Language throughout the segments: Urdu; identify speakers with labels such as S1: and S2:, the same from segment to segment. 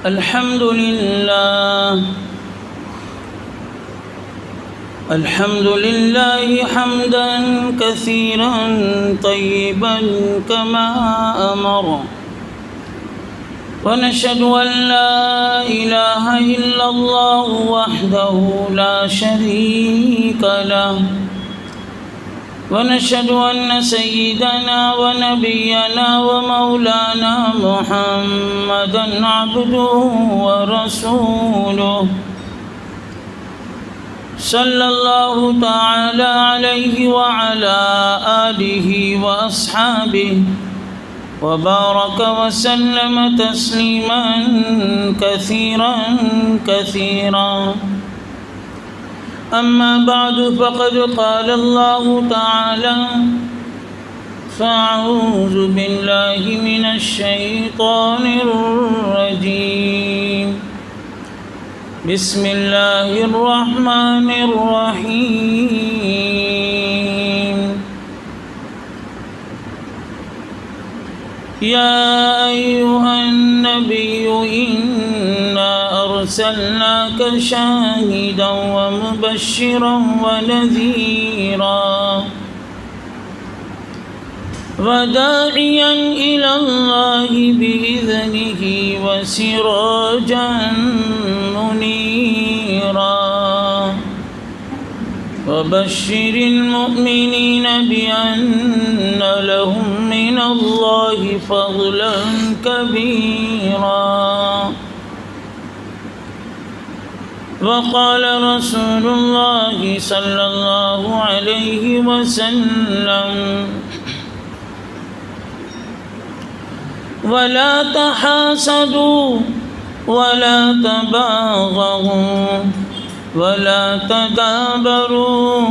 S1: الحمد لله حمدا كثيرا طيبا كما أمر، ونشهد أن لا إله إلا الله وحده لا شريك له، ونشهد أن سيدنا ونبينا ومولانا محمدا عبده ورسوله، صلى الله تعالى عليه وعلى آله وأصحابه وبارك وسلم تسليما كثيرا كثيرا. أما بعد، فقد قال الله تعالى: فأعوذ بالله من الشيطان الرجيم، بسم الله الرحمن الرحيم. يا أيها النبي إنا أرسلناك شاهدا ومبشرا ونذيرا وداعيا إلى الله بإذنه وسراجا منيرا، وبشر المؤمنين بأن لهم من الله فضلا كبيرا. وقال رسول الله صلى الله عليه وسلم: ولا تحاسدوا ولا تباغضوا ولا تدابروا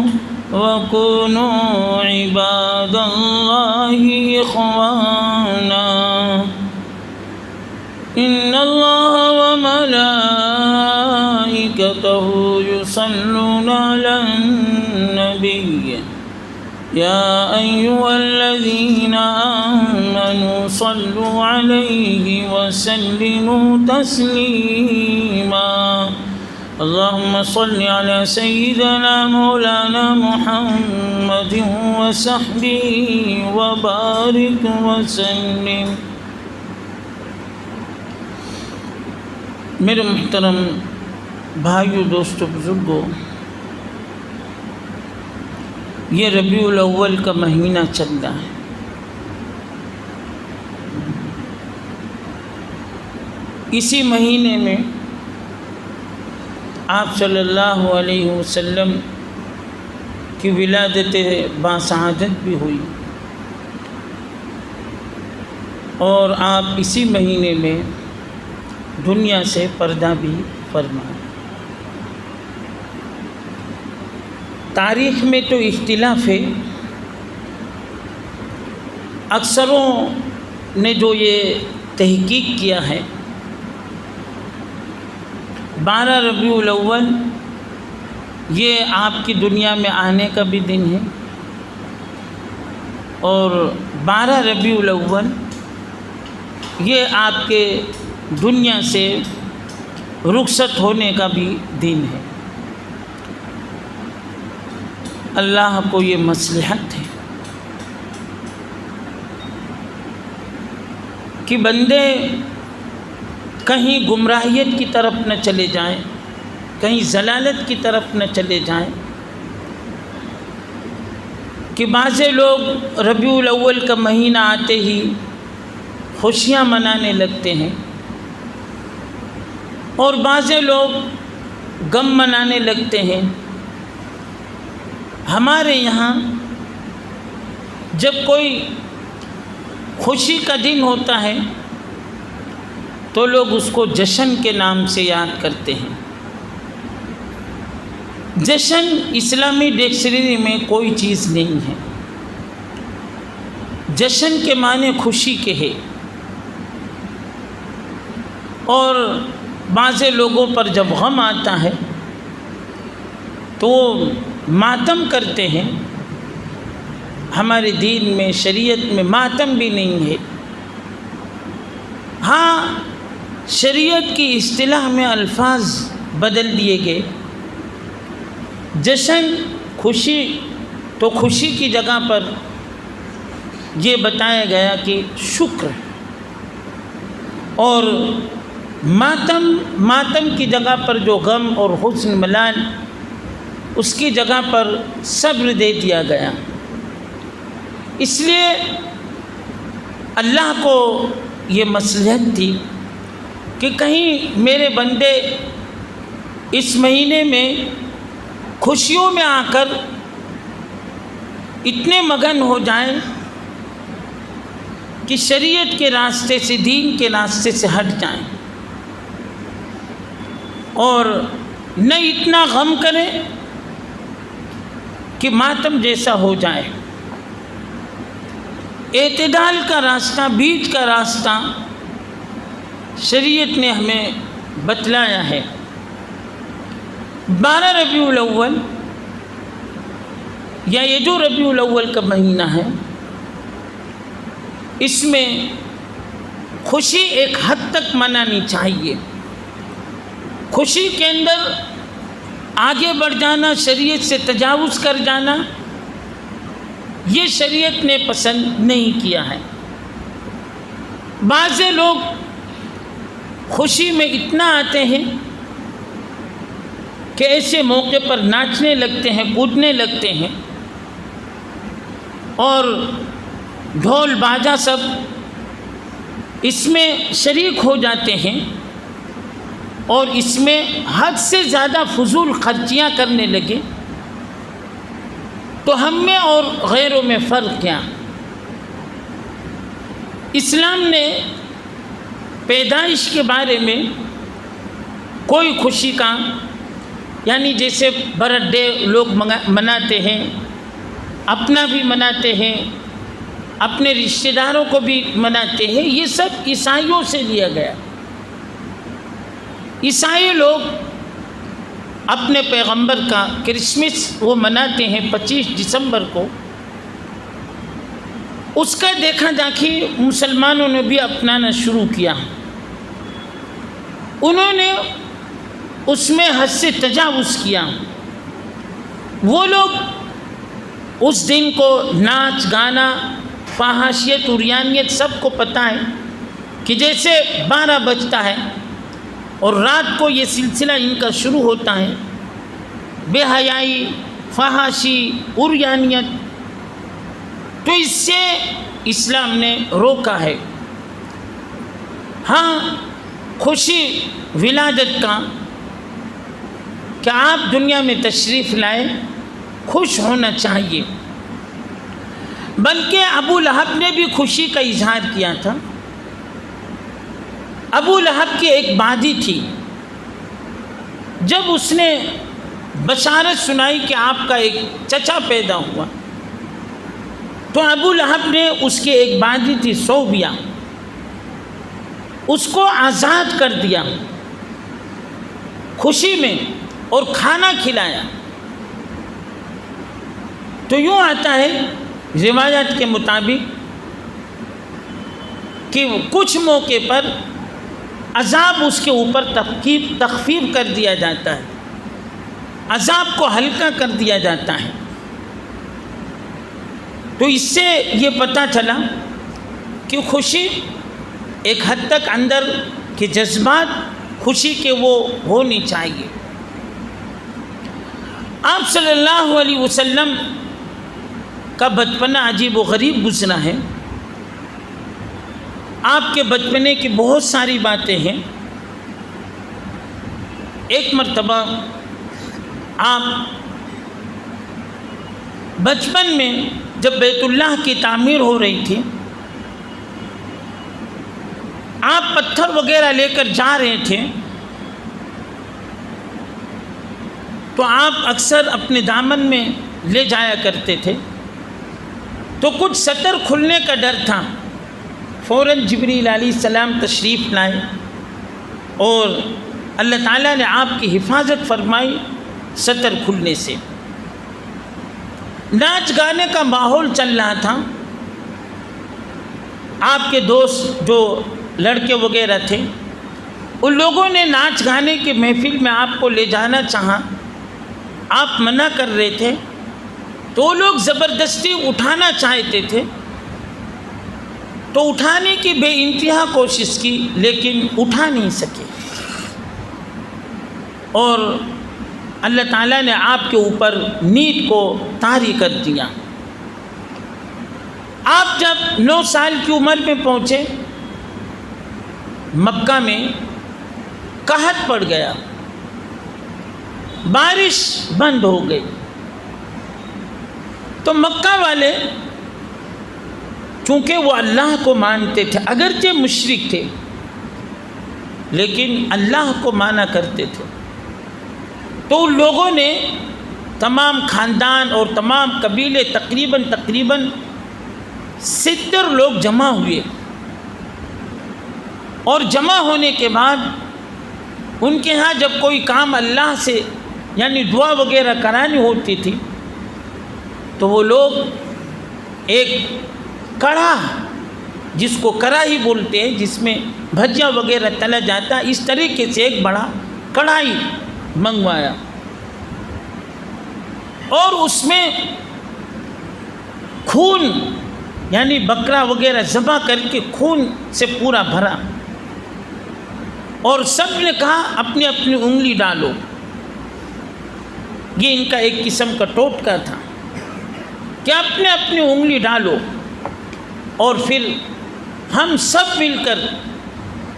S1: وكونوا عباد الله إخوانا، إن الله وملائكته يصلون على النبي يا أيها الذين آمنوا صلوا عليه وسلموا تسليما. اللهم صل على سيدنا مولانا محمد وصحبه وبارك وسلم. میرے محترم بھائیو، دوستو، بزرگوں، یہ ربیع الاول کا مہینہ چل رہا ہے. اسی مہینے میں آپ صلی اللہ علیہ وسلم کی ولادت باسعادت بھی ہوئی، اور آپ اسی مہینے میں دنیا سے پردہ بھی فرمائے. تاریخ میں تو اختلاف ہے، اکثروں نے جو یہ تحقیق کیا ہے 12 ربیع الاول یہ آپ کی دنیا میں آنے کا بھی دن ہے، اور 12 ربیع الاول یہ آپ کے دنیا سے رخصت ہونے کا بھی دن ہے. اللہ کو یہ مصلحت ہے کہ بندے کہیں گمراہیت کی طرف نہ چلے جائیں، کہیں ضلالت کی طرف نہ چلے جائیں، کہ بعض لوگ ربیع الاول کا مہینہ آتے ہی خوشیاں منانے لگتے ہیں، اور بعض لوگ غم منانے لگتے ہیں. ہمارے یہاں جب کوئی خوشی کا دن ہوتا ہے تو لوگ اس کو جشن کے نام سے یاد کرتے ہیں. جشن اسلامی ڈکشنری میں کوئی چیز نہیں ہے. جشن کے معنی خوشی کے ہے، اور بعض لوگوں پر جب غم آتا ہے تو ماتم کرتے ہیں. ہمارے دین میں، شریعت میں ماتم بھی نہیں ہے. ہاں، شریعت کی اصطلاح میں الفاظ بدل دیے گئے۔ جشن، خوشی، تو خوشی کی جگہ پر یہ بتایا گیا کہ شکر، اور ماتم کی جگہ پر جو غم اور حزن ملال، اس کی جگہ پر صبر دے دیا گیا۔ اس لیے اللہ کو یہ مصلحت تھی کہ کہیں میرے بندے اس مہینے میں خوشیوں میں آ کر اتنے مگن ہو جائیں کہ شریعت کے راستے سے، دین کے راستے سے ہٹ جائیں، اور نہ اتنا غم کریں کہ ماتم جیسا ہو جائے۔ اعتدال کا راستہ، بیچ کا راستہ شریعت نے ہمیں بتلایا ہے۔ 12 ربیع الاول، یا یہ جو ربیع الاول کا مہینہ ہے، اس میں خوشی ایک حد تک منانی چاہیے۔ خوشی کے اندر آگے بڑھ جانا، شریعت سے تجاوز کر جانا، یہ شریعت نے پسند نہیں کیا ہے۔ بعض لوگ خوشی میں اتنا آتے ہیں کہ ایسے موقع پر ناچنے لگتے ہیں، کودنے لگتے ہیں، اور ڈھول باجا سب اس میں شریک ہو جاتے ہیں، اور اس میں حد سے زیادہ فضول خرچیاں کرنے لگے، تو ہم میں اور غیروں میں فرق کیا؟ اسلام نے پیدائش کے بارے میں کوئی خوشی کا، یعنی جیسے برتھ ڈے لوگ مناتے ہیں، اپنا بھی مناتے ہیں، اپنے رشتہ داروں کو بھی مناتے ہیں، یہ سب عیسائیوں سے لیا گیا۔ عیسائی لوگ اپنے پیغمبر کا کرسمس وہ مناتے ہیں 25 دسمبر کو، اس کا دیکھا دیکھی مسلمانوں نے بھی اپنانا شروع کیا۔ انہوں نے اس میں حد سے تجاوز کیا۔ وہ لوگ اس دن کو ناچ گانا، فحاشیت، عریانیت سب کو پتہ ہے کہ جیسے 12 بجتا ہے اور رات کو یہ سلسلہ ان کا شروع ہوتا ہے، بے حیائی، فحاشی، عریانیت، تو اس سے اسلام نے روکا ہے۔ ہاں، خوشی ولادت کا کہ آپ دنیا میں تشریف لائے، خوش ہونا چاہیے۔ بلکہ ابو لہب نے بھی خوشی کا اظہار کیا تھا۔ ابو لہب کی ایک بادی تھی، جب اس نے بشارت سنائی کہ آپ کا ایک چچا پیدا ہوا، تو ابو لہب نے اس کی ایک بادی تھی صوبیہ، اس کو آزاد کر دیا خوشی میں اور کھانا کھلایا۔ تو یوں آتا ہے روایت کے مطابق کہ کچھ موقع پر عذاب اس کے اوپر تخفیف کر دیا جاتا ہے، عذاب کو ہلکا کر دیا جاتا ہے۔ تو اس سے یہ پتہ چلا کہ خوشی ایک حد تک اندر کے جذبات خوشی کے وہ ہونی چاہیے۔ آپ صلی اللہ علیہ وسلم کا بچپنا عجیب و غریب گزرا ہے۔ آپ کے بچپنے کی بہت ساری باتیں ہیں۔ ایک مرتبہ آپ بچپن میں جب بیت اللہ کی تعمیر ہو رہی تھی، آپ پتھر وغیرہ لے کر جا رہے تھے، تو آپ اکثر اپنے دامن میں لے جایا کرتے تھے، تو کچھ سطر کھلنے کا ڈر تھا۔ فوراً جبریل علیہ السلام تشریف لائے اور اللہ تعالیٰ نے آپ کی حفاظت فرمائی سطر کھلنے سے۔ ناچ گانے کا ماحول چل رہا تھا۔ آپ کے دوست جو لڑکے وغیرہ تھے ان لوگوں نے ناچ گانے کی محفل میں آپ کو لے جانا چاہا، آپ منع کر رہے تھے، تو وہ لوگ زبردستی اٹھانا چاہتے تھے، تو اٹھانے کی بے انتہا کوشش کی لیکن اٹھا نہیں سکے، اور اللہ تعالیٰ نے آپ کے اوپر نیند کو طاری کر دیا۔ آپ جب 9 سال کی عمر میں پہنچے، مکہ میں قحط پڑ گیا، بارش بند ہو گئی، تو مکہ والے چونکہ وہ اللہ کو مانتے تھے، اگرچہ مشرک تھے لیکن اللہ کو مانا کرتے تھے، تو ان لوگوں نے تمام خاندان اور تمام قبیلے تقریباً 70 لوگ جمع ہوئے، اور جمع ہونے کے بعد ان کے ہاں جب کوئی کام اللہ سے یعنی دعا وغیرہ کرانی ہوتی تھی تو وہ لوگ ایک کڑھا، جس کو کڑاہی بولتے ہیں، جس میں بھجیا وغیرہ تلا جاتا ہے، اس طریقے سے ایک بڑا کڑھائی منگوایا، اور اس میں خون یعنی بکرا وغیرہ ذبح کر کے خون سے پورا بھرا، اور سب نے کہا اپنی اپنی انگلی ڈالو۔ یہ ان کا ایک قسم کا ٹوٹکا تھا کہ اپنے اپنی انگلی ڈالو، اور پھر ہم سب مل کر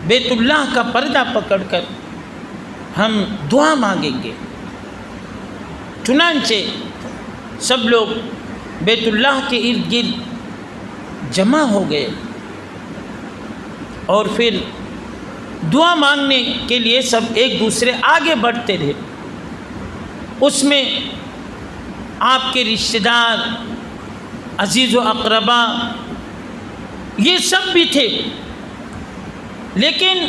S1: بیت اللہ کا پردہ پکڑ کر ہم دعا مانگیں گے۔ چنانچہ سب لوگ بیت اللہ کے ارد گرد جمع ہو گئے، اور پھر دعا مانگنے کے لیے سب ایک دوسرے آگے بڑھتے رہے۔ اس میں آپ کے رشتہ دار، عزیز و اقربا، یہ سب بھی تھے، لیکن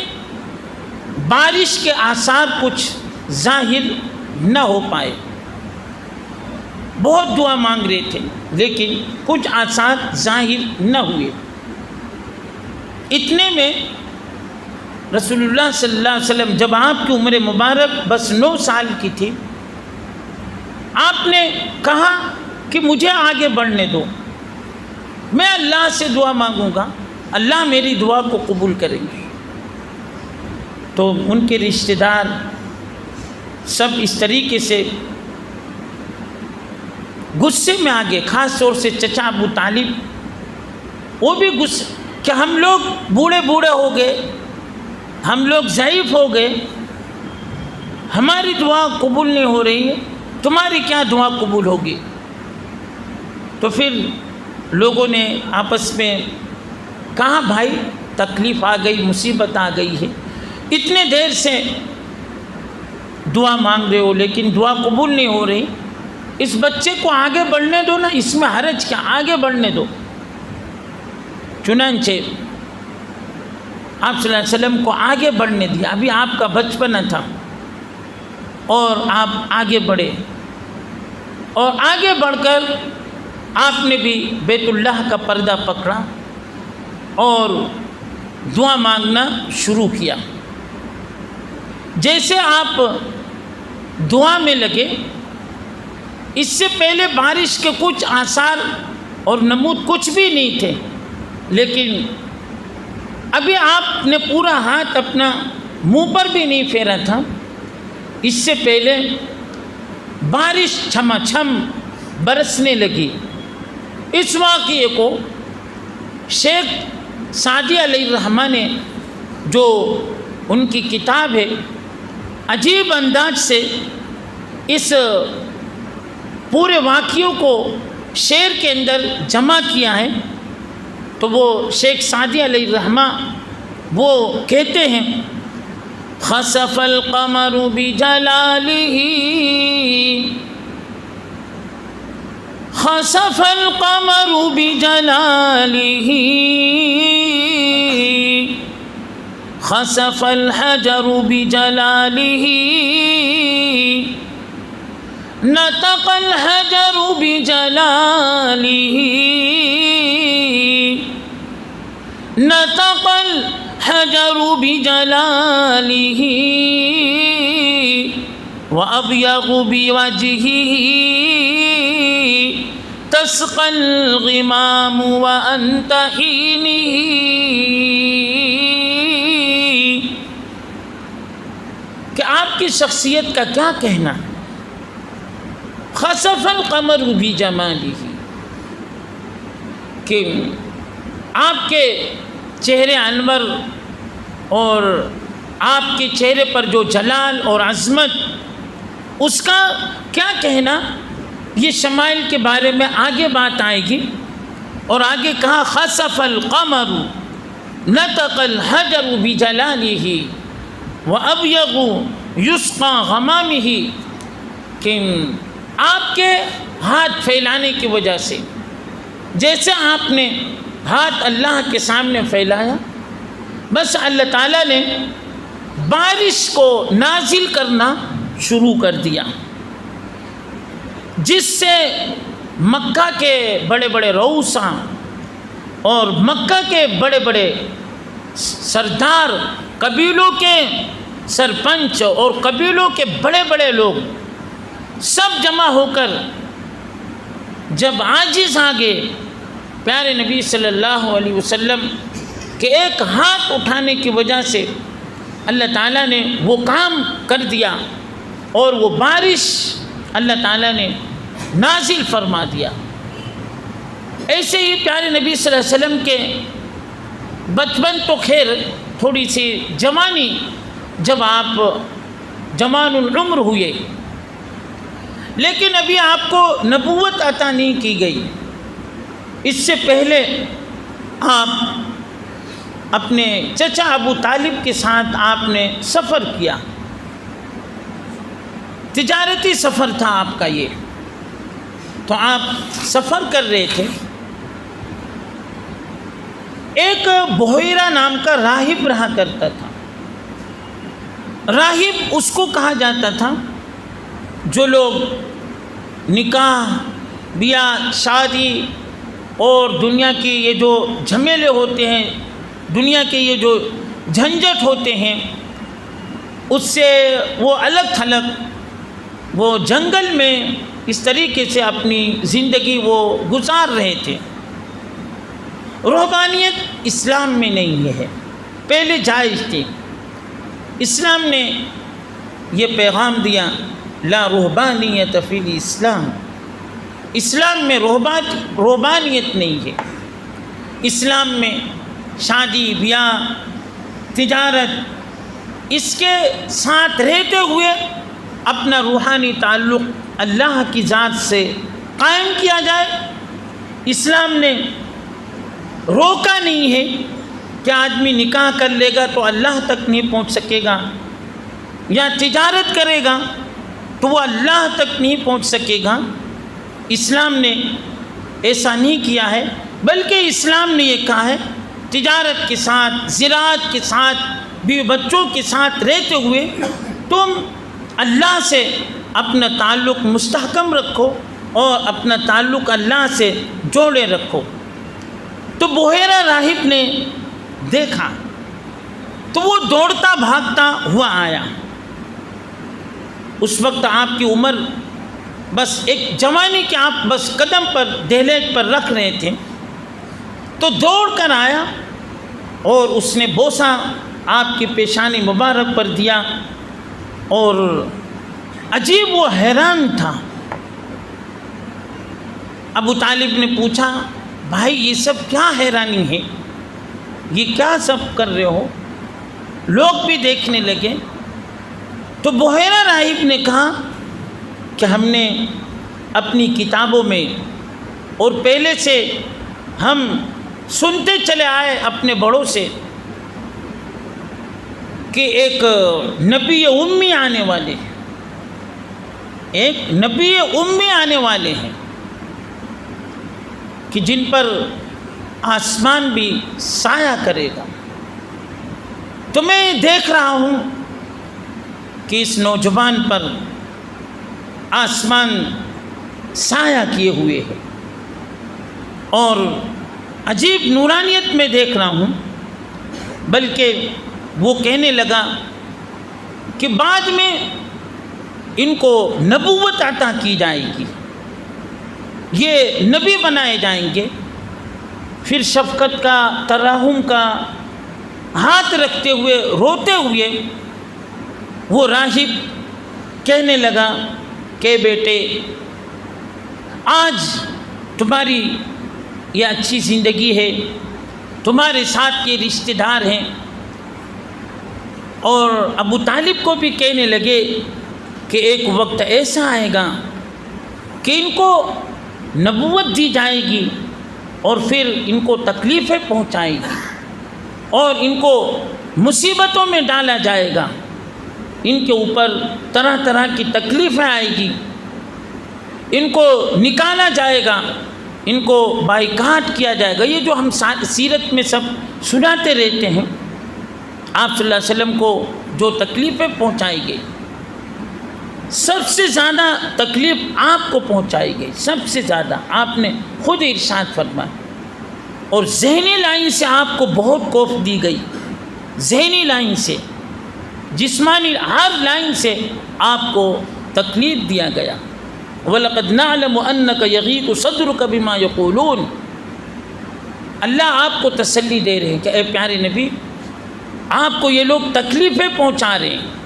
S1: بارش کے آثار کچھ ظاہر نہ ہو پائے۔ بہت دعا مانگ رہے تھے لیکن کچھ آثار ظاہر نہ ہوئے۔ اتنے میں رسول اللہ صلی اللہ علیہ وسلم، جب آپ کی عمر مبارک بس 9 سال کی تھی، آپ نے کہا کہ مجھے آگے بڑھنے دو، میں اللہ سے دعا مانگوں گا، اللہ میری دعا کو قبول کریں گے۔ تو ان کے رشتہ دار سب اس طریقے سے غصے میں آ گئے، خاص طور سے چچا ابو طالب، وہ بھی غصے کہ ہم لوگ بوڑھے ہو گئے، ہم لوگ ضعیف ہو گئے، ہماری دعا قبول نہیں ہو رہی ہے، تمہاری کیا دعا قبول ہوگی؟ تو پھر لوگوں نے آپس میں کہا بھائی تکلیف آ گئی، مصیبت آ گئی ہے، اتنے دیر سے دعا مانگ رہے ہو لیکن دعا قبول نہیں ہو رہی، اس بچے کو آگے بڑھنے دو نا، اس میں حرج کیا، آگے بڑھنے دو۔ چنانچہ آپ صلی اللہ علیہ وسلم کو آگے بڑھنے دیا، ابھی آپ کا بچپنا تھا، اور آپ آگے بڑھے، اور آگے بڑھ کر آپ نے بھی بیت اللہ کا پردہ پکڑا اور دعا مانگنا شروع کیا۔ جیسے آپ دعا میں لگے، اس سے پہلے بارش کے کچھ آثار اور نمود کچھ بھی نہیں تھے، لیکن ابھی آپ نے پورا ہاتھ اپنا منہ پر بھی نہیں پھیرا تھا، اس سے پہلے بارش چھما چھم برسنے لگی۔ اس واقعے کو شیخ سعدی علیہ الرحمہ نے، جو ان کی کتاب ہے، عجیب انداز سے اس پورے واقعوں کو شعر کے اندر جمع کیا ہے۔ تو وہ شیخ سعدی علیہ الرحمہ وہ کہتے ہیں، خسف القمر بجلالہ، خسف القمر بجلالہ، خسف الحجر بجلالہ، نطق الحجر بجلالہ، نطق الحجر بجلاله وأبيض بوجهه تسقى الغمام وأنت حينه. کہ آپ کی شخصیت کا کیا کہنا. خسف القمر بجمالہ، کہ آپ کے چہرے انور اور آپ کے چہرے پر جو جلال اور عظمت، اس کا کیا کہنا. یہ شمائل کے بارے میں آگے بات آئے گی. اور آگے کہا خسف القمر نطق الحجر بجلالہ وابیض یسقى غمامہ، کہ آپ کے ہاتھ پھیلانے کی وجہ سے، جیسے آپ نے ہاتھ اللہ کے سامنے پھیلایا، بس اللہ تعالیٰ نے بارش کو نازل کرنا شروع کر دیا، جس سے مکہ کے بڑے بڑے رؤساء اور مکہ کے بڑے بڑے سردار، قبیلوں کے سرپنچ اور قبیلوں کے بڑے بڑے لوگ سب جمع ہو کر جب عاجز آ گئے پیارے نبی صلی اللہ علیہ وسلم کے ایک ہاتھ اٹھانے کی وجہ سے، اللہ تعالیٰ نے وہ کام کر دیا اور وہ بارش اللہ تعالیٰ نے نازل فرما دیا. ایسے ہی پیارے نبی صلی اللہ علیہ وسلم کے بچپن تو خیر تھوڑی سی جوانی، جب آپ جوان العمر ہوئے، لیکن ابھی آپ کو نبوت عطا نہیں کی گئی. اس سے پہلے آپ اپنے چچا ابو طالب کے ساتھ آپ نے سفر کیا، تجارتی سفر تھا آپ کا یہ. تو آپ سفر کر رہے تھے، ایک بحیرہ نام کا راہب رہا کرتا تھا. راہب اس کو کہا جاتا تھا جو لوگ نکاح، بیاہ، شادی اور دنیا کی یہ جو جھمیلے ہوتے ہیں، دنیا کے یہ جو جھنجھٹ ہوتے ہیں، اس سے وہ الگ تھلگ وہ جنگل میں اس طریقے سے اپنی زندگی وہ گزار رہے تھے. رہبانیت اسلام میں نہیں ہے، پہلے جائز تھی. اسلام نے یہ پیغام دیا لا رہبانیت فی الاسلام، اسلام میں رہبانیت نہیں ہے. اسلام میں شادی، بیاہ، تجارت، اس کے ساتھ رہتے ہوئے اپنا روحانی تعلق اللہ کی ذات سے قائم کیا جائے. اسلام نے روکا نہیں ہے کہ آدمی نکاح کر لے گا تو اللہ تک نہیں پہنچ سکے گا، یا تجارت کرے گا تو وہ اللہ تک نہیں پہنچ سکے گا. اسلام نے ایسا نہیں کیا ہے، بلکہ اسلام نے یہ کہا ہے تجارت کے ساتھ، زراعت کے ساتھ، بیوی بچوں کے ساتھ رہتے ہوئے تم اللہ سے اپنا تعلق مستحکم رکھو اور اپنا تعلق اللہ سے جوڑے رکھو. تو بحیرہ راہب نے دیکھا تو وہ دوڑتا بھاگتا ہوا آیا. اس وقت آپ کی عمر بس ایک جوانی کے آپ بس قدم پر دہلیز پر رکھ رہے تھے. تو دوڑ کر آیا اور اس نے بوسہ آپ کی پیشانی مبارک پر دیا، اور عجیب وہ حیران تھا. ابو طالب نے پوچھا بھائی یہ سب کیا حیرانی ہے، یہ کیا سب کر رہے ہو؟ لوگ بھی دیکھنے لگے. تو بحیرہ راہب نے کہا کہ ہم نے اپنی کتابوں میں اور پہلے سے ہم سنتے چلے آئے اپنے بڑوں سے کہ ایک نبی امی آنے والے ہیں، ایک نبی امی آنے والے ہیں کہ جن پر آسمان بھی سایہ کرے گا. تو میں دیکھ رہا ہوں کہ اس نوجوان پر آسمان سایہ کیے ہوئے ہے، اور عجیب نورانیت میں دیکھ رہا ہوں. بلکہ وہ کہنے لگا کہ بعد میں ان کو نبوت عطا کی جائے گی، یہ نبی بنائے جائیں گے۔ پھر شفقت کا، ترحم کا ہاتھ رکھتے ہوئے، روتے ہوئے وہ راہب کہنے لگا کہ بیٹے آج تمہاری یہ اچھی زندگی ہے، تمہارے ساتھ یہ رشتہ دار ہیں، اور ابو طالب کو بھی کہنے لگے کہ ایک وقت ایسا آئے گا کہ ان کو نبوت دی جائے گی اور پھر ان کو تکلیفیں پہنچائے گی اور ان کو مصیبتوں میں ڈالا جائے گا، ان کے اوپر طرح طرح کی تکلیفیں آئے گی، ان کو نکالا جائے گا، ان کو بائیکاٹ کیا جائے گا۔ یہ جو ہم سیرت میں سب سناتے رہتے ہیں، آپ صلی اللہ علیہ وسلم کو جو تکلیفیں پہنچائی گئی، سب سے زیادہ تکلیف آپ کو پہنچائی گئی، سب سے زیادہ آپ نے خود ارشاد فرمایا، اور ذہنی لائن سے آپ کو بہت کوف دی گئی، ذہنی لائن سے، جسمانی ہر لائن سے آپ کو تکلیف دیا گیا۔ وَلَقَدْ نَعْلَمُ أَنَّكَ يَغِيظُ صَدْرُكَ بِمَا يَقُولُونَ، اللہ آپ کو تسلی دے رہے ہیں کہ اے پیارے نبی، آپ کو یہ لوگ تکلیفیں پہنچا رہے ہیں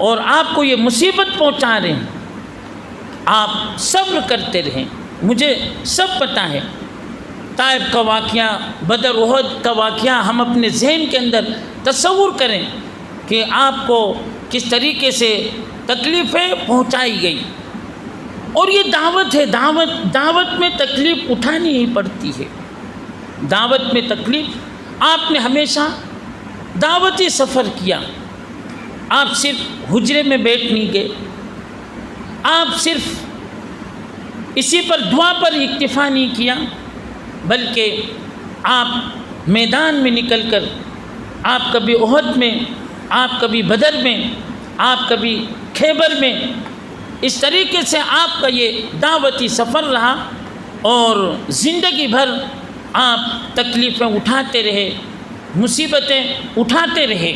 S1: اور آپ کو یہ مصیبت پہنچا رہے ہیں، آپ صبر کرتے رہیں۔ مجھے سب پتہ ہے، طائف کا واقعہ، بدر احد کا واقعہ ہم اپنے ذہن کے اندر تصور کریں کہ آپ کو کس طریقے سے تکلیفیں پہنچائی گئی، اور یہ دعوت ہے، دعوت میں تکلیف اٹھانی ہی پڑتی ہے۔ دعوت میں تکلیف، آپ نے ہمیشہ دعوتی سفر کیا، آپ صرف حجرے میں بیٹھ نہیں گئے، آپ صرف اسی پر دعا پر اکتفا نہیں کیا، بلکہ آپ میدان میں نکل کر، آپ کبھی احد میں، آپ کبھی بدر میں، آپ کبھی خیبر میں، اس طریقے سے آپ کا یہ دعوتی سفر رہا، اور زندگی بھر آپ تکلیفیں اٹھاتے رہے، مصیبتیں اٹھاتے رہے۔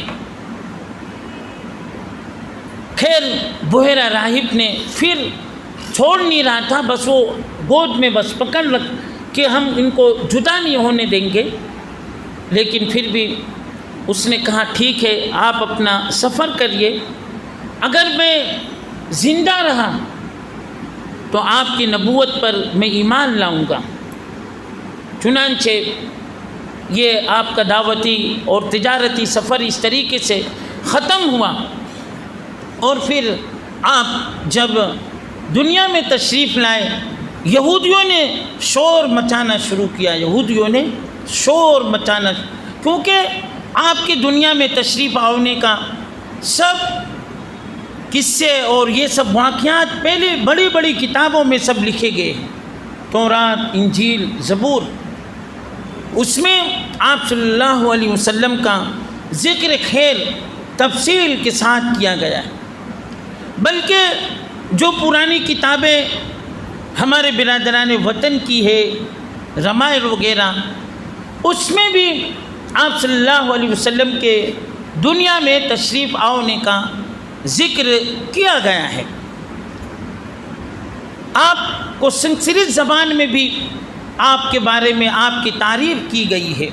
S1: خیر بحیرہ راہب نے پھر چھوڑ نہیں رہا تھا، بس وہ گود میں بس پکڑ رکھ کہ ہم ان کو جدا نہیں ہونے دیں گے، لیکن پھر بھی اس نے کہا ٹھیک ہے، آپ اپنا سفر کریے، اگر میں زندہ رہا تو آپ کی نبوت پر میں ایمان لاؤں گا۔ چنانچہ یہ آپ کا دعوتی اور تجارتی سفر اس طریقے سے ختم ہوا، اور پھر آپ جب دنیا میں تشریف لائے، یہودیوں نے شور مچانا شروع کیا، یہودیوں نے شور مچانا، کیونکہ آپ کی دنیا میں تشریف آنے کا سب قصے اور یہ سب واقعات پہلے بڑی بڑی کتابوں میں سب لکھے گئے ہیں، تورات، انجیل، زبور، اس میں آپ صلی اللہ علیہ وسلم کا ذکر خیر تفصیل کے ساتھ کیا گیا ہے۔ بلکہ جو پرانی کتابیں ہمارے برادران وطن کی ہے، رمائر وغیرہ، اس میں بھی آپ صلی اللہ علیہ وسلم کے دنیا میں تشریف آنے کا ذکر کیا گیا ہے۔ آپ کو سنسکرت زبان میں بھی آپ کے بارے میں آپ کی تعریف کی گئی ہے،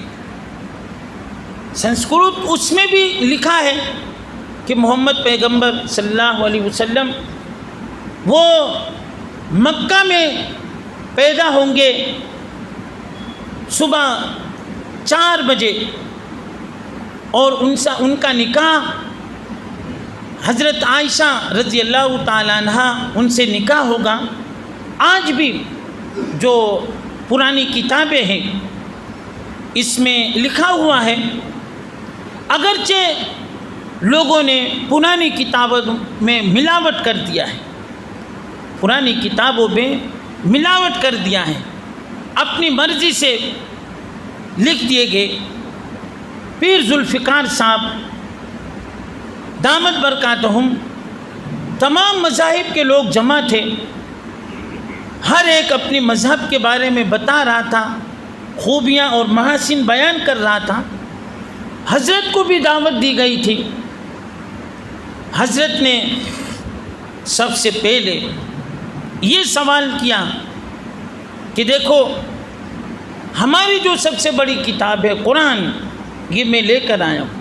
S1: سنسکرت اس میں بھی لکھا ہے کہ محمد پیغمبر صلی اللہ علیہ وسلم وہ مکہ میں پیدا ہوں گے صبح 4 بجے، اور ان کا نکاح حضرت عائشہ رضی اللہ تعالیٰ عنہ ان سے نکاح ہوگا۔ آج بھی جو پرانی کتابیں ہیں اس میں لکھا ہوا ہے، اگرچہ لوگوں نے پرانی کتابوں میں ملاوٹ کر دیا ہے، پرانی کتابوں میں ملاوٹ کر دیا ہے، اپنی مرضی سے لکھ دیے گئے۔ پیر ذوالفقار صاحب دامت برکاتہم، تمام مذاہب کے لوگ جمع تھے، ہر ایک اپنی مذہب کے بارے میں بتا رہا تھا، خوبیاں اور محاسن بیان کر رہا تھا، حضرت کو بھی دعوت دی گئی تھی. حضرت نے سب سے پہلے یہ سوال کیا کہ دیکھو ہماری جو سب سے بڑی کتاب ہے قرآن، یہ میں لے کر آیا ہوں،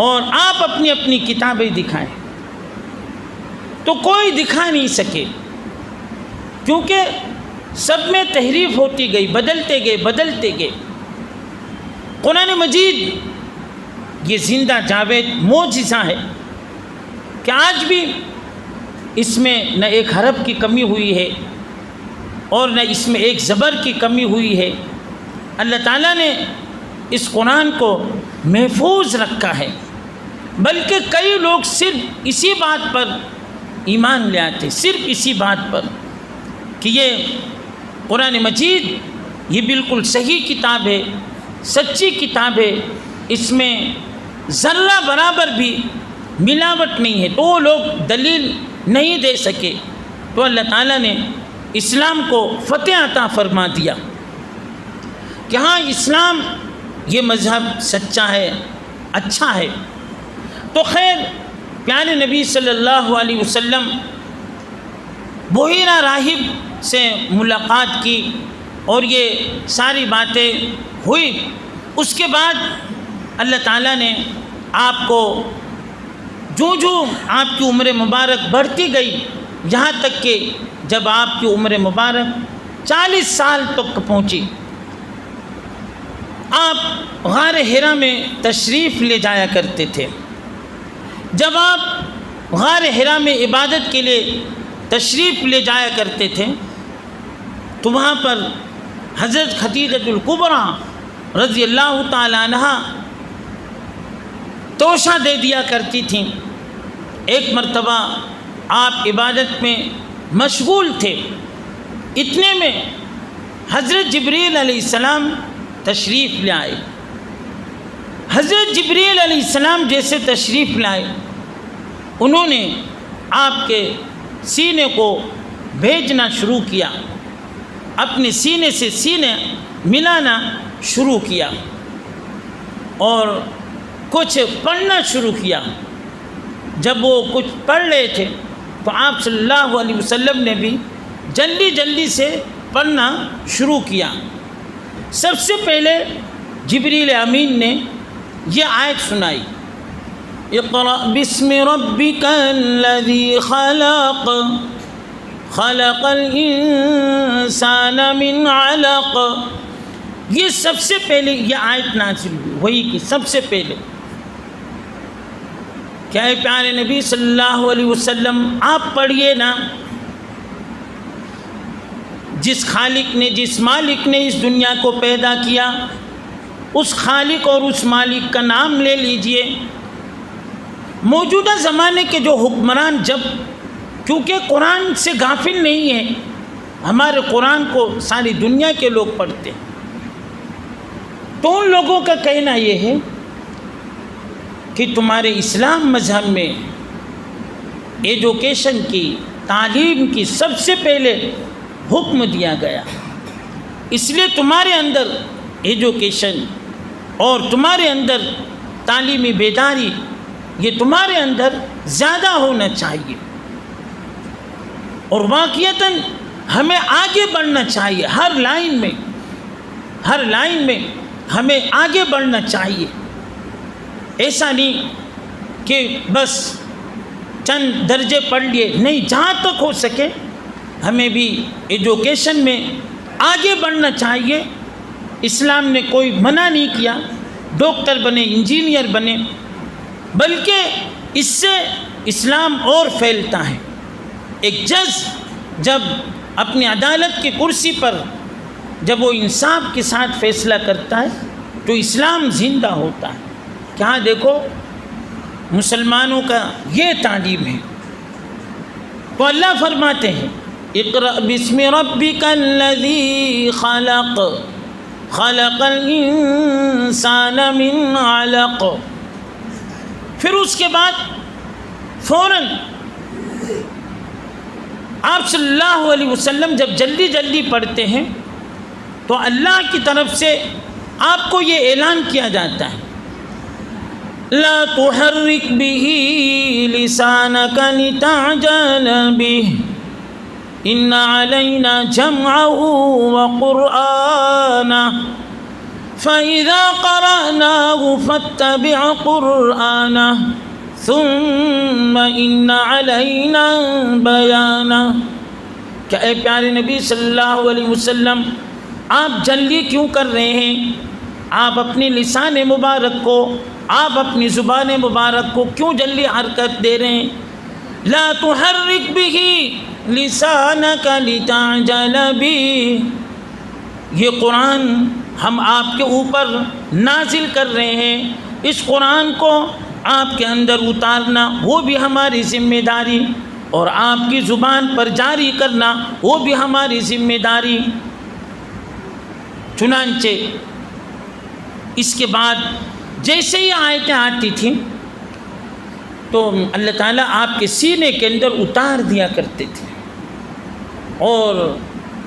S1: اور آپ اپنی اپنی کتابیں دکھائیں. تو کوئی دکھا نہیں سکے، کیونکہ سب میں تحریف ہوتی گئی، بدلتے گئے. قرآن مجید یہ زندہ جاوید معجزہ ہے کہ آج بھی اس میں نہ ایک حرف کی کمی ہوئی ہے اور نہ اس میں ایک زبر کی کمی ہوئی ہے. اللہ تعالیٰ نے اس قرآن کو محفوظ رکھا ہے، بلکہ کئی لوگ صرف اسی بات پر ایمان لے آتے، صرف اسی بات پر کہ یہ قرآن مجید یہ بالکل صحیح کتاب ہے، سچی کتاب ہے، اس میں ذرہ برابر بھی ملاوٹ نہیں ہے. تو وہ لوگ دلیل نہیں دے سکے، تو اللہ تعالیٰ نے اسلام کو فتح عطا فرما دیا کہ ہاں اسلام یہ مذہب سچا ہے، اچھا ہے. تو خیر پیارے نبی صلی اللہ علیہ وسلم بحیرہ راہب سے ملاقات کی اور یہ ساری باتیں ہوئی. اس کے بعد اللہ تعالیٰ نے آپ کو جو آپ کی عمر مبارک بڑھتی گئی، یہاں تک کہ جب آپ کی عمر مبارک 40 سال تک پہنچی، آپ غار حرا میں تشریف لے جایا کرتے تھے. جب آپ غار حرا میں عبادت کے لیے تشریف لے جایا کرتے تھے تو وہاں پر حضرت خدیجہ الکبریٰ رضی اللہ تعالی عنہ توشہ دے دیا کرتی تھیں. ایک مرتبہ آپ عبادت میں مشغول تھے، اتنے میں حضرت جبریل علیہ السلام تشریف لے آئے. حضرت جبریل علیہ السلام جیسے تشریف لائے، انہوں نے آپ کے سینے کو بھیجنا شروع کیا، اپنے سینے سے سینے ملانا شروع کیا اور کچھ پڑھنا شروع کیا. جب وہ کچھ پڑھ رہے تھے تو آپ صلی اللہ علیہ وسلم نے بھی جلدی سے پڑھنا شروع کیا. سب سے پہلے جبریل امین نے یہ آیت سنائی، اقرأ بسم ربک الذی خلق خلق الانسان من علق. یہ سب سے پہلے یہ آیت نازل ہوئی، وہی کی سب سے پہلے. کیا ہے پیارے نبی صلی اللہ علیہ وسلم، آپ پڑھیے نا، جس خالق نے، جس مالک نے اس دنیا کو پیدا کیا، اس خالق اور اس مالک کا نام لے لیجئے. موجودہ زمانے کے جو حکمران، جب کیونکہ قرآن سے غافل نہیں ہے، ہمارے قرآن کو ساری دنیا کے لوگ پڑھتے ہیں، تو ان لوگوں کا کہنا یہ ہے کہ تمہارے اسلام مذہب میں ایجوکیشن کی، تعلیم کی سب سے پہلے حکم دیا گیا، اس لیے تمہارے اندر ایجوکیشن اور تمہارے اندر تعلیمی بیداری یہ تمہارے اندر زیادہ ہونا چاہیے. اور واقعتاً ہمیں آگے بڑھنا چاہیے، ہر لائن میں ہمیں آگے بڑھنا چاہیے. ایسا نہیں کہ بس چند درجے پڑھ لیے، نہیں، جہاں تک ہو سکے ہمیں بھی ایجوکیشن میں آگے بڑھنا چاہیے. اسلام نے کوئی منع نہیں کیا ڈاکٹر بنے، انجینئر بنے، بلکہ اس سے اسلام اور پھیلتا ہے. ایک جج جب اپنی عدالت کی کرسی پر جب وہ انصاف کے ساتھ فیصلہ کرتا ہے تو اسلام زندہ ہوتا ہے. کہاں دیکھو مسلمانوں کا یہ تعلیم ہے. تو اللہ فرماتے ہیں اقرأ بسم ربک الذی خلق خلق الانسان من علق. پھر اس کے بعد فوراً آپ صلی اللہ علیہ وسلم جب جلدی پڑھتے ہیں تو اللہ کی طرف سے آپ کو یہ اعلان کیا جاتا ہے لا تحرک به لسانک لتعجل به ان علینا جمعه وقرآنه فإذا قرأناه فاتبع قرآنه ثم ان علینا بیانه کہ اے پیارے نبی صلی اللہ علیہ وسلم آپ جلدی کیوں کر رہے ہیں؟ آپ اپنی لسان مبارک کو، آپ اپنی زبان مبارک کو کیوں جلدی حرکت دے رہے ہیں؟ لا تحرک به لسانک لتعجل به، یہ قرآن ہم آپ کے اوپر نازل کر رہے ہیں، اس قرآن کو آپ کے اندر اتارنا وہ بھی ہماری ذمہ داری، اور آپ کی زبان پر جاری کرنا وہ بھی ہماری ذمہ داری۔ چنانچہ اس کے بعد جیسے ہی آیتیں آتی تھیں تو اللہ تعالیٰ آپ کے سینے کے اندر اتار دیا کرتے تھے اور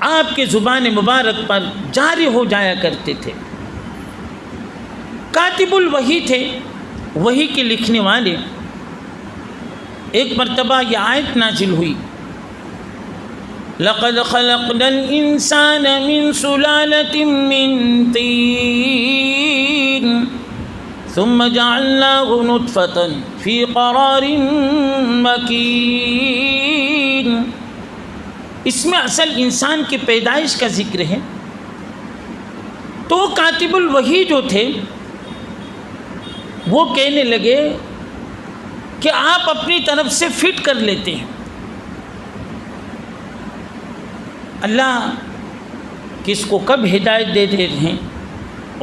S1: آپ کے زبان مبارک پر جاری ہو جایا کرتے تھے۔ کاتب الوحی تھے، وحی کے لکھنے والے۔ ایک مرتبہ یہ آیت نازل ہوئی لَقَدْ خَلَقْنَا الْإِنسَانَ مِنْ سُلَالَةٍ مِّن طِينٍ ثُمَّ جَعَلْنَاهُ نُطْفَةً فِي قَرَارٍ مَّكِينٍ۔ اس میں اصل انسان کی پیدائش کا ذکر ہے۔ تو کاتب الوحی جو تھے وہ کہنے لگے کہ آپ اپنی طرف سے فٹ کر لیتے ہیں، اللہ کس کو کب ہدایت دے رہے ہیں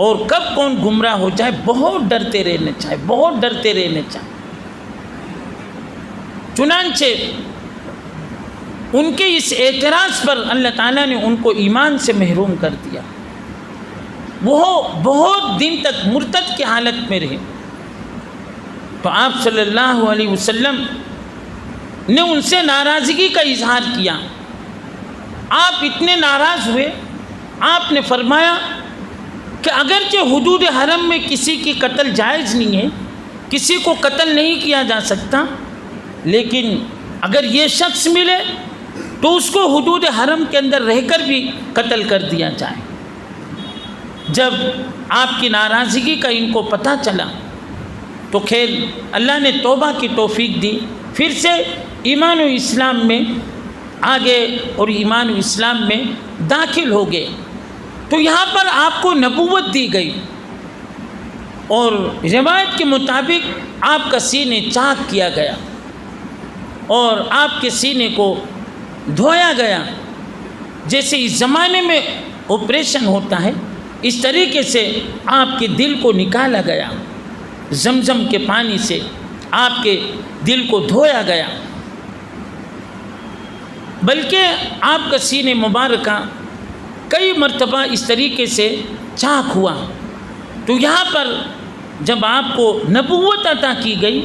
S1: اور کب کون گمراہ ہو جائے، بہت ڈرتے رہنا چاہیے، بہت ڈرتے رہنا چاہیے۔ چنانچہ ان کے اس اعتراض پر اللہ تعالیٰ نے ان کو ایمان سے محروم کر دیا، وہ بہت دن تک مرتد کی حالت میں رہے۔ تو آپ صلی اللہ علیہ وسلم نے ان سے ناراضگی کا اظہار کیا۔ آپ اتنے ناراض ہوئے، آپ نے فرمایا کہ اگرچہ حدود حرم میں کسی کی قتل جائز نہیں ہے، کسی کو قتل نہیں کیا جا سکتا، لیکن اگر یہ شخص ملے تو اس کو حدود حرم کے اندر رہ کر بھی قتل کر دیا جائے۔ جب آپ کی ناراضگی کا ان کو پتہ چلا تو خیر اللہ نے توبہ کی توفیق دی، پھر سے ایمان و اسلام میں آگے اور ایمان و اسلام میں داخل ہو گئے۔ تو یہاں پر آپ کو نبوت دی گئی اور روایت کے مطابق آپ کا سینے چاک کیا گیا اور آپ کے سینے کو دھویا گیا، جیسے اس زمانے میں آپریشن ہوتا ہے اس طریقے سے آپ کے دل کو نکالا گیا، زمزم کے پانی سے آپ کے دل کو دھویا گیا، بلکہ آپ کا سینے مبارکہ کئی مرتبہ اس طریقے سے چاک ہوا۔ تو یہاں پر جب آپ کو نبوت عطا کی گئی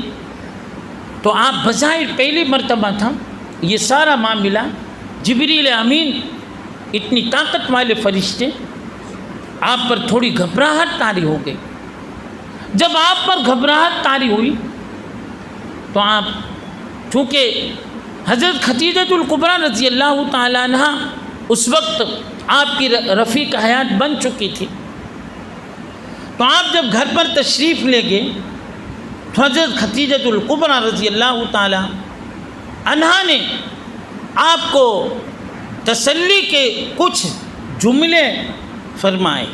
S1: تو آپ بظاہر پہلی مرتبہ تھا یہ سارا معاملہ، جبریل امین اتنی طاقت والے فرشتے، آپ پر تھوڑی گھبراہٹ طاری ہو گئی۔ جب آپ پر گھبراہٹ طاری ہوئی تو آپ چونکہ حضرت خدیجہ الکبریٰ رضی اللہ تعالیٰ عنہ اس وقت آپ کی رفیق حیات بن چکی تھی، تو آپ جب گھر پر تشریف لے گئے تو حضرت خدیجہ الکبریٰ رضی اللہ تعالیٰ عنہ نے آپ کو تسلی کے کچھ جملے فرمائے۔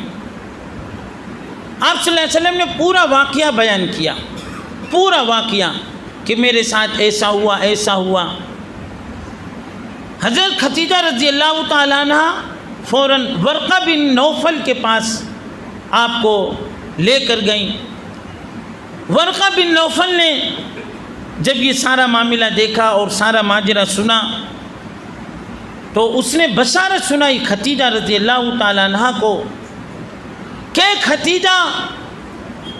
S1: آپ صلی اللہ علیہ وسلم نے پورا واقعہ بیان کیا، پورا واقعہ کہ میرے ساتھ ایسا ہوا ایسا ہوا۔ حضرت خدیجہ رضی اللہ تعالیٰ عنہ فوراً ورقہ بن نوفل کے پاس آپ کو لے کر گئیں۔ ورقہ بن نوفل نے جب یہ سارا معاملہ دیکھا اور سارا ماجرا سنا تو اس نے بشارت سنائی خدیجہ رضی اللہ تعالیٰ عنہ کو کہ خدیجہ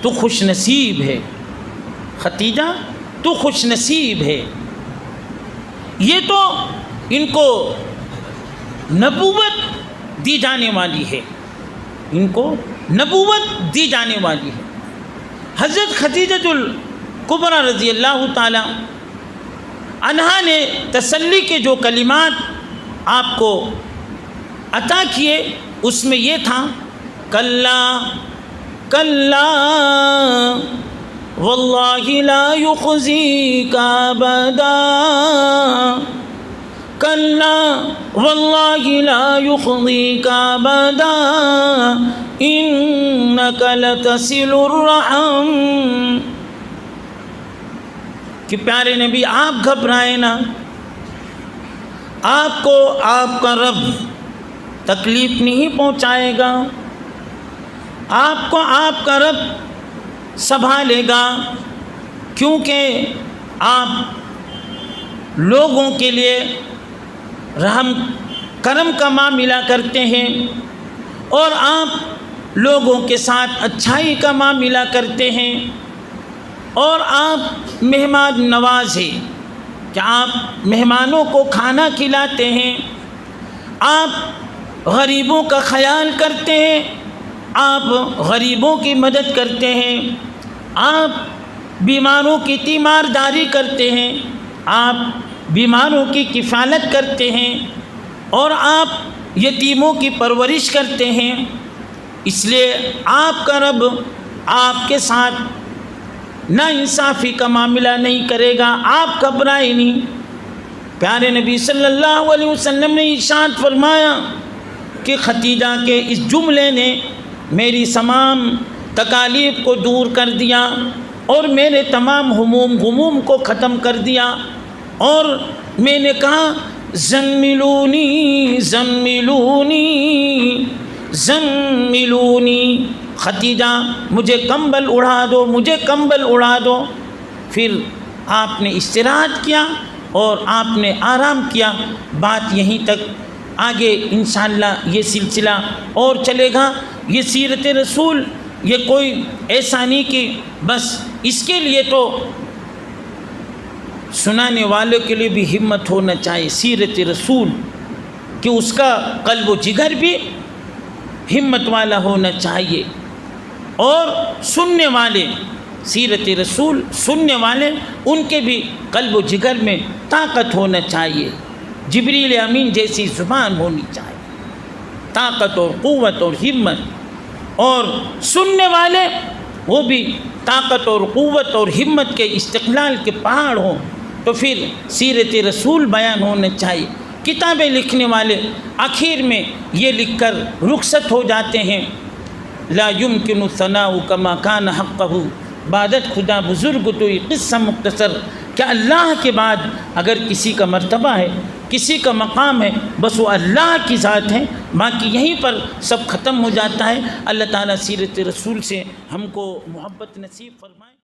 S1: تو خوش نصیب ہے، خدیجہ تو خوش نصیب ہے، یہ تو ان کو نبوت دی جانے والی ہے، ان کو نبوت دی جانے والی ہے۔ حضرت خدیجۃ الکبریٰ رضی اللہ تعالی عنہا نے تسلی کے جو کلمات آپ کو عطا کیے اس میں یہ تھا، کلا کلا واللہ لا یخزیک ابدا، کلا واللہ لا یخزیک ابدا انک لتصل الرحم، کہ پیارے نبی آپ گھبرائیں نا، آپ کو آپ کا رب تکلیف نہیں پہنچائے گا، آپ کو آپ کا رب سنبھالے گا، کیونکہ آپ لوگوں کے لیے رحم کرم کا معاملہ کرتے ہیں اور آپ لوگوں کے ساتھ اچھائی کا معاملہ کرتے ہیں، اور آپ مہمان نواز ہیں کہ آپ مہمانوں کو کھانا کھلاتے ہیں، آپ غریبوں کا خیال کرتے ہیں، آپ غریبوں کی مدد کرتے ہیں، آپ بیماروں کی تیمارداری کرتے ہیں، آپ بیماروں کی کفالت کرتے ہیں، اور آپ یتیموں کی پرورش کرتے ہیں۔ اس لیے آپ کا رب آپ کے ساتھ ناانصافی کا معاملہ نہیں کرے گا، آپ گھبرائیں نہیں۔ پیارے نبی صلی اللہ علیہ وسلم نے ارشاد فرمایا کہ خدیجہ کے اس جملے نے میری تمام تکالیف کو دور کر دیا اور میرے تمام غموم کو ختم کر دیا، اور میں نے کہا زملونی زملونی زملونی، خدیجہ مجھے کمبل اڑا دو، مجھے کمبل اڑا دو۔ پھر آپ نے استراحت کیا اور آپ نے آرام کیا۔ بات یہیں تک، آگے انشاءاللہ یہ سلسلہ اور چلے گا۔ یہ سیرت رسول یہ کوئی ایسا نہیں کہ بس اس کے لیے تو سنانے والوں کے لیے بھی ہمت ہونا چاہیے، سیرت رسول کہ اس کا قلب و جگر بھی ہمت والا ہونا چاہیے، اور سننے والے سیرت رسول سننے والے ان کے بھی قلب و جگر میں طاقت ہونا چاہیے، جبریل امین جیسی زبان ہونی چاہیے، طاقت اور قوت اور ہمت، اور سننے والے وہ بھی طاقت اور قوت اور ہمت کے استقلال کے پہاڑ ہوں، تو پھر سیرت رسول بیان ہونا چاہیے۔ کتابیں لکھنے والے آخر میں یہ لکھ کر رخصت ہو جاتے ہیں، لا يمكن الثناء كما كان حقه، عبادت خدا بزرگ تو یہ قصہ مختصر کہ اللہ کے بعد اگر کسی کا مرتبہ ہے، کسی کا مقام ہے، بس وہ اللہ کی ذات ہے، باقی یہیں پر سب ختم ہو جاتا ہے۔ اللہ تعالیٰ سیرت رسول سے ہم کو محبت نصیب فرمائے۔